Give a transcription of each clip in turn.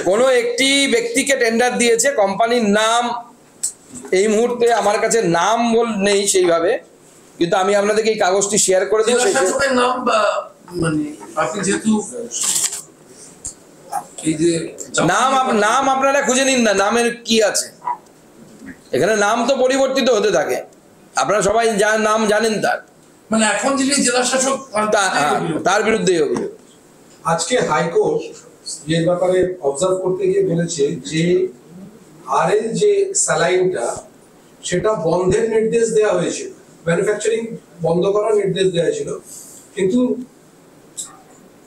কোনো একটি ব্যক্তিকে টেন্ডার দিয়েছে, কোম্পানির নাম এই মুহূর্তে আমার কাছে নাম নেই সেইভাবে, কিন্তু আমি আপনাদেরকে এই কাগজটি শেয়ার করে দেবো। নাম বা মানে আপনি যেহেতু নাম আপনারা খুঁজে নিন না, নামের কি আছে এখানে? নাম তো পরিবর্তিত হতে থাকে, আপনারা সবাই নাম জানেন তার, মানে এখন যিনি জেলা শাসক তার বিরুদ্ধেই অভিযোগ। আজকে হাইকোর্ট এর ব্যাপারে অবজার্ভ করতে গিয়ে বলেছে যে আরএল যে স্যালাইনটা সেটা বন্ধের নির্দেশ দেওয়া হয়েছিল, ম্যানুফ্যাকচারিং বন্ধ করার নির্দেশ দেওয়া হয়েছিল, কিন্তু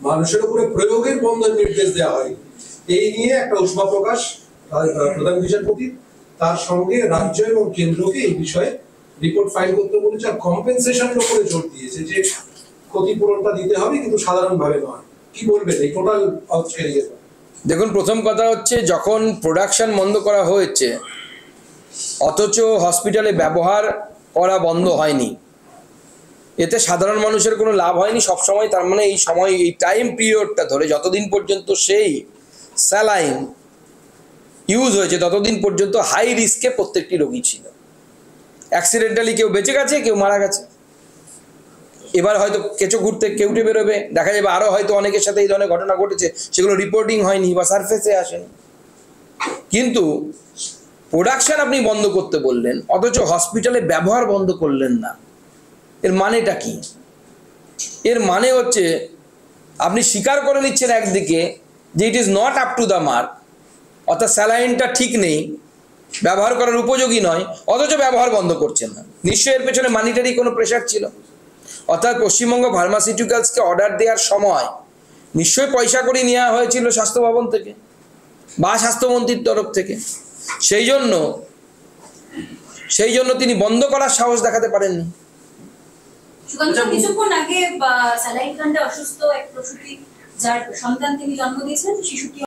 মানুষের উপরে প্রয়োগের বন্ধের নির্দেশ দেওয়া হয়। এই নিয়ে একটা উষ্মা প্রকাশ প্রধান বিচারপতি, তার সঙ্গে রাজ্য এবং কেন্দ্রকে এই বিষয়ে রিপোর্ট ফাইল করতে বলেছে, আর কম্পেনসেশনের উপরে জোর দিয়েছে যে ক্ষতিপূরণটা দিতে হবে কিন্তু সাধারণভাবে নয়। কি বলবেন এই টোটাল অবস্ট্রেলিয়া? দেখুন, প্রথম কথা হচ্ছে যখন প্রোডাকশন বন্ধ করা হয়েছে অথচ হসপিটালে ব্যবহার করা বন্ধ হয়নি, এতে সাধারণ মানুষের কোনো লাভ হয়নি সবসময়। তার মানে এই সময়, এই টাইম পিরিয়ডটা ধরে যতদিন পর্যন্ত সেই স্যালাইন ইউজ হয়েছে ততদিন পর্যন্ত হাই রিস্কে প্রত্যেকটি রোগী ছিল। অ্যাক্সিডেন্টালি কেউ বেঁচে গেছে, কেউ মারা গেছে। এবার হয়তো কেঁচো ঘুরতে কেউটে বেরোবে, দেখা যাবে আরও হয়তো অনেকের সাথে এই ধরনের ঘটনা ঘটেছে, সেগুলো রিপোর্টিং হয়নি বা সারফেসে আসেনি। কিন্তু প্রোডাকশন আপনি বন্ধ করতে বললেন অথচ হসপিটালে ব্যবহার বন্ধ করলেন না, এর মানেটা কি? এর মানে হচ্ছে আপনি স্বীকার করে নিচ্ছেন একদিকে যে it is not up to the mark, অর্থাৎ স্যালাইনটা ঠিক নেই, ব্যবহার করার উপযোগী নয়, অথচ ব্যবহার বন্ধ করছেন না। নিশ্চয়ই এর পেছনে মানিটারি কোনো প্রেশার ছিল, অর্থাৎ পশ্চিমবঙ্গ ফার্মাসিউটিক্যালসকে অর্ডার দেওয়ার সময় নিশ্চয়ই পয়সা করে নেওয়া হয়েছিল স্বাস্থ্য ভবন থেকে বা স্বাস্থ্যমন্ত্রীর তরফ থেকে। সেই জন্য তিনি বন্ধ করার সাহস দেখাতে পারেননি। কিছুক্ষণ আগে স্যালাইন কাণ্ডে অসুস্থ এক প্রসূতি যার সন্তান তিনি জন্ম দিয়েছেন, শিশুটি